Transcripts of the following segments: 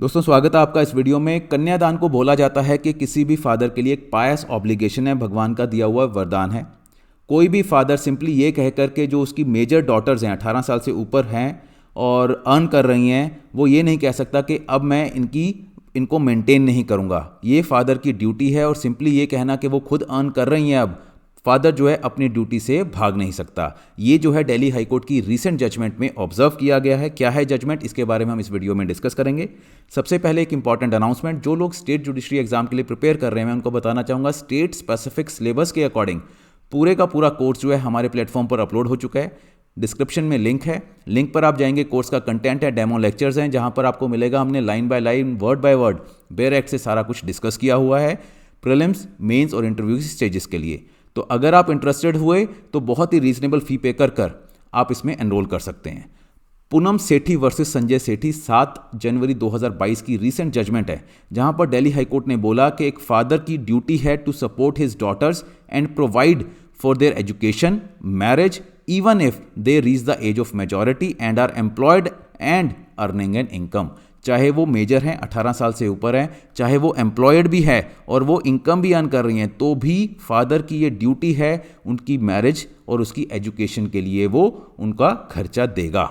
दोस्तों स्वागत है आपका इस वीडियो में। कन्यादान को बोला जाता है कि किसी भी फादर के लिए एक पायस ऑब्लिगेशन है, भगवान का दिया हुआ वरदान है। कोई भी फादर सिंपली ये कह कर के जो उसकी मेजर डॉटर्स हैं 18 साल से ऊपर हैं और अर्न कर रही हैं, वो ये नहीं कह सकता कि अब मैं इनको मेंटेन नहीं करूँगा। ये फादर की ड्यूटी है और सिंपली ये कहना कि वो खुद अर्न कर रही हैं, अब फादर जो है अपनी ड्यूटी से भाग नहीं सकता। ये जो है दिल्ली हाईकोर्ट की रीसेंट जजमेंट में ऑब्जर्व किया गया है। क्या है जजमेंट, इसके बारे में हम इस वीडियो में डिस्कस करेंगे। सबसे पहले एक इंपॉर्टेंट अनाउंसमेंट, जो लोग स्टेट जुडिशरी एग्जाम के लिए प्रिपेयर कर रहे हैं मैं उनको बताना चाहूँगा, स्टेट स्पेसिफिक सिलेबस के अकॉर्डिंग पूरे का पूरा कोर्स जो है हमारे प्लेटफॉर्म पर अपलोड हो चुका है। डिस्क्रिप्शन में लिंक है, लिंक पर आप जाएंगे, कोर्स का कंटेंट है, डेमो लेक्चर्स हैं, जहां पर आपको मिलेगा हमने line by line, word by word, bare act से सारा कुछ डिस्कस किया हुआ है प्रीलिम्स, मेंस और इंटरव्यू स्टेजेस के लिए। तो अगर आप इंटरेस्टेड हुए तो बहुत ही रीजनेबल फी पे कर आप इसमें एनरोल कर सकते हैं। पूनम सेठी वर्सेस संजय सेठी 7 जनवरी 2022 की रीसेंट जजमेंट है, जहां पर दिल्ली हाईकोर्ट ने बोला कि एक फादर की ड्यूटी है to support his daughters and provide for their education, marriage, even if they reach the age of majority and are employed and earning an income. चाहे वो मेजर हैं, 18 साल से ऊपर हैं, चाहे वो एम्प्लॉयड भी है और वो इनकम भी अर्न कर रही हैं, तो भी फादर की ये ड्यूटी है उनकी मैरिज और उसकी एजुकेशन के लिए वो उनका खर्चा देगा।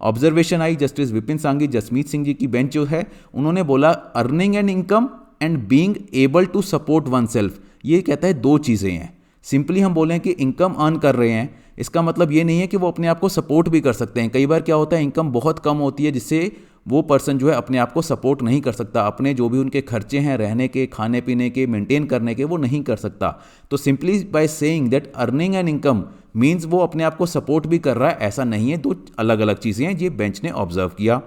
ऑब्जर्वेशन आई जस्टिस विपिन सांघी, जसमीत सिंह जी की बेंच जो है, उन्होंने बोला earning an income and being able to support oneself, ये कहता है दो चीज़ें हैं। सिंपली हम बोलें कि इनकम अर्न कर रहे हैं, इसका मतलब ये नहीं है कि वो अपने आप को सपोर्ट भी कर सकते हैं। कई बार क्या होता है, इनकम बहुत कम होती है जिससे वो पर्सन जो है अपने आप को सपोर्ट नहीं कर सकता, अपने जो भी उनके खर्चे हैं रहने के, खाने पीने के, मेंटेन करने के, वो नहीं कर सकता। तो simply by saying that earning an income means वो अपने आप को सपोर्ट भी कर रहा है, ऐसा नहीं है। दो अलग अलग चीज़ें हैं, ये बेंच ने ऑब्जर्व किया।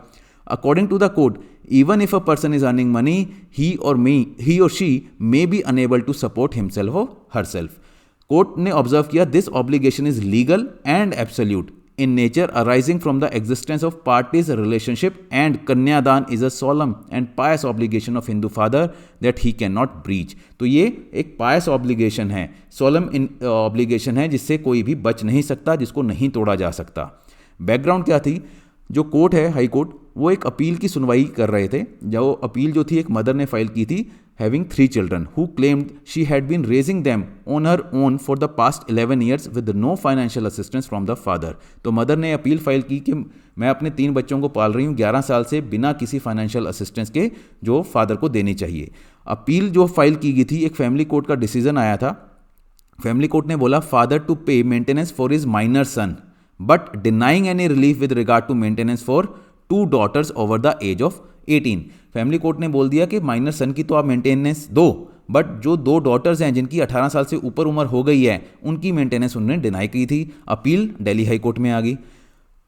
According to the court, even if a person is earning money, he or she may be unable to support himself or herself. Court ने ऑब्जर्व किया this obligation is legal and absolute in nature arising from the existence of parties relationship and kanyadan is a solemn and pious obligation of Hindu father that he cannot breach। तो ये एक pious obligation है, solemn obligation है जिससे कोई भी बच नहीं सकता, जिसको नहीं तोड़ा जा सकता। बैकग्राउंड क्या थी, जो कोर्ट है हाई कोर्ट, वो एक अपील की सुनवाई कर रहे थे। जो अपील जो थी एक मदर ने फाइल की थी having 3 children who claimed she had been raising them on her own for the past 11 years with no financial assistance from the father। तो मदर ने अपील फाइल की कि मैं अपने 3 बच्चों को पाल रही हूँ 11 साल से बिना किसी फाइनेंशियल असिस्टेंस के, जो फादर को देनी चाहिए। अपील जो फाइल की गई थी, एक फैमिली कोर्ट का डिसीजन आया था। फैमिली कोर्ट ने बोला father to pay maintenance for his minor son but denying any relief with regard to maintenance for 2 daughters over the age of 18। Family court ने बोल दिया कि माइनर सन की तो आप मेंटेनेंस दो, बट जो 2 डॉटर्स हैं जिनकी 18 साल से ऊपर उम्र हो गई है, उनकी मेंटेनेंस उन्होंने डिनाई की थी। अपील दिल्ली हाई कोर्ट में आ गई।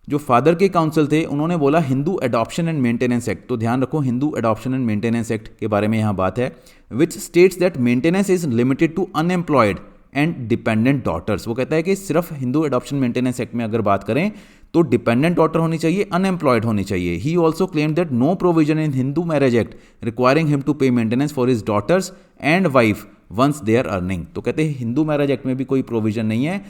जो फादर के काउंसिल थे उन्होंने बोला Hindu adoption and maintenance act, तो ध्यान रखो Hindu adoption and maintenance act के बारे में यहाँ बात है, which states that maintenance is limited to unemployed and dependent daughters. वो कहता है कि सिर्फ हिंदू एडॉप्शन मेंटेनेंस एक्ट में अगर बात करें तो डिपेंडेंट डॉटर होनी चाहिए, अनएम्प्लॉयड होनी चाहिए। He also claim that no provision in Hindu marriage act requiring him to pay maintenance for his daughters and wife once they are earning. तो कहते हैं हिंदू मैरिज एक्ट में भी कोई प्रोविजन नहीं है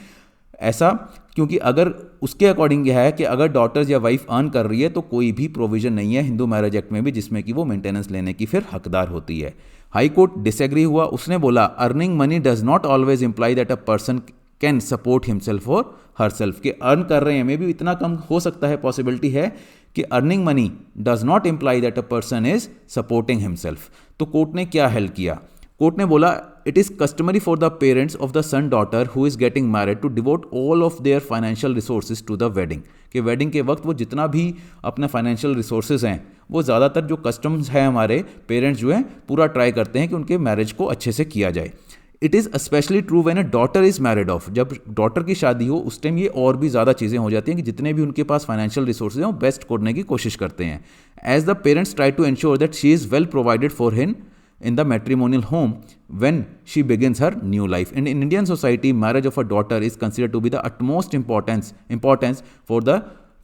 ऐसा, क्योंकि अगर उसके अकॉर्डिंग यह है कि अगर डॉटर्स या वाइफ अर्न कर रही है तो कोई भी प्रोविजन नहीं है हिंदू मैरिज एक्ट में भी जिसमें कि वो मेंटेनेंस लेने की फिर हकदार होती है। हाई कोर्ट डिसएग्री हुआ, उसने बोला earning money does not always imply that a person can support himself or herself. के अर्न कर रहे हैं में भी इतना कम हो सकता है, पॉसिबिलिटी है कि earning money does not imply that a person is supporting himself. तो कोर्ट ने क्या हल किया, कोर्ट ने बोला it is customary for the parents of the son daughter who is getting married to devote all of their financial resources to the wedding. कि wedding के वक्त वो जितना भी अपने फाइनेंशियल रिसोर्सेज हैं, वो ज़्यादातर जो कस्टम्स है हमारे पेरेंट्स जो हैं पूरा ट्राई करते हैं कि उनके मैरिज को अच्छे से किया जाए। It is specially true when a daughter is married of, जब डॉटर की शादी हो उस टाइम ये और भी ज़्यादा चीज़ें हो जाती हैं कि जितने भी उनके पास फाइनेंशियल रिसोर्सेज हैं वो बेस्ट करने की कोशिश करते हैं। As the parents try to ensure that she is well provided for him in the matrimonial home when she begins her new life। In Indian society, marriage of a daughter is considered to be the utmost importance for the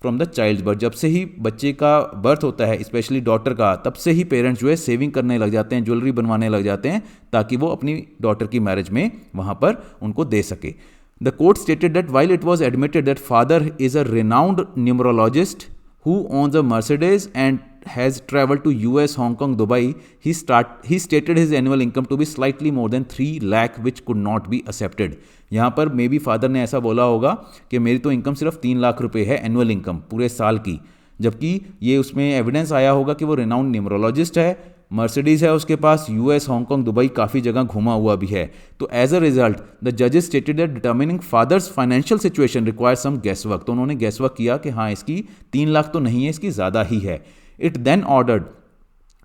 from the child's birth। जब से ही बच्चे का birth होता है, specially daughter का, तब से ही parents जो है सेविंग करने लग जाते हैं, ज्वेलरी बनवाने लग जाते हैं ताकि वो अपनी डॉटर की मैरिज में वहाँ पर उनको दे सके। The court stated that while it was admitted that father is a renowned numerologist who owns a Mercedes and has traveled to US, Hong Kong, Dubai, he stated his annual income to be slightly more than 3 lakh, which could not be accepted. यहाँ पर may be father ने ऐसा बोला होगा कि मेरी तो income सिर्फ 3 लाख रुपए है एनुअल इनकम पूरे साल की, जबकि ये उसमें एविडेंस आया होगा कि वो रिनाउंड न्यूमरोलॉजिस्ट है, मर्सिडीज है उसके पास, यूएस, हांगकांग, दुबई काफ़ी जगह घूमा हुआ भी है. तो एज अ रिजल्ट द जजेस stated that determining father's financial situation require some guess work. तो उन्होंने गैस वर्क किया कि हाँ इसकी 3 लाख तो नहीं है, इसकी ज़्यादा ही है. It then ordered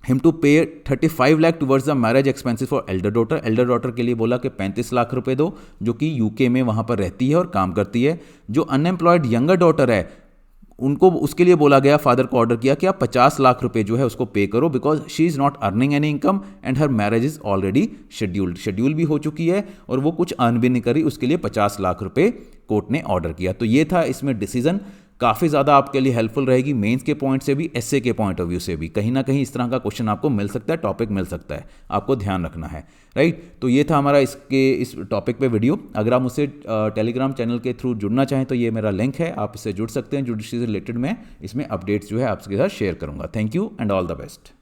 him to pay 35 lakh towards the marriage expenses for elder daughter. Elder daughter के लिए बोला कि 35 लाख रुपए दो, जो कि यूके में वहाँ पर रहती है और काम करती है. जो अनएम्प्लॉयड यंगर डॉटर है उनको उसके लिए बोला गया, फादर को ऑर्डर किया कि आप 50 लाख रुपए जो है उसको पे करो, because she is not earning any income and her marriage is already schedule भी हो चुकी है और वो कुछ अर्न भी नहीं करी. उसके लिए 50 लाख रुपए कोर्ट ने ऑर्डर किया. तो ये था इसमें डिसीजन. काफ़ी ज़्यादा आपके लिए हेल्पफुल रहेगी मेंस के पॉइंट से भी, एसए के पॉइंट ऑफ व्यू से भी. कहीं ना कहीं इस तरह का क्वेश्चन आपको मिल सकता है, टॉपिक मिल सकता है, आपको ध्यान रखना है. राइट. तो ये था हमारा इस टॉपिक पे वीडियो. अगर आप मुझसे टेलीग्राम चैनल के थ्रू जुड़ना चाहें तो ये मेरा लिंक है, आप इससे जुड़ सकते हैं. जुडिशरी से रिलेटेड मैं इसमें अपडेट्स जो है आपके साथ शेयर करूंगा. Thank you and all the best.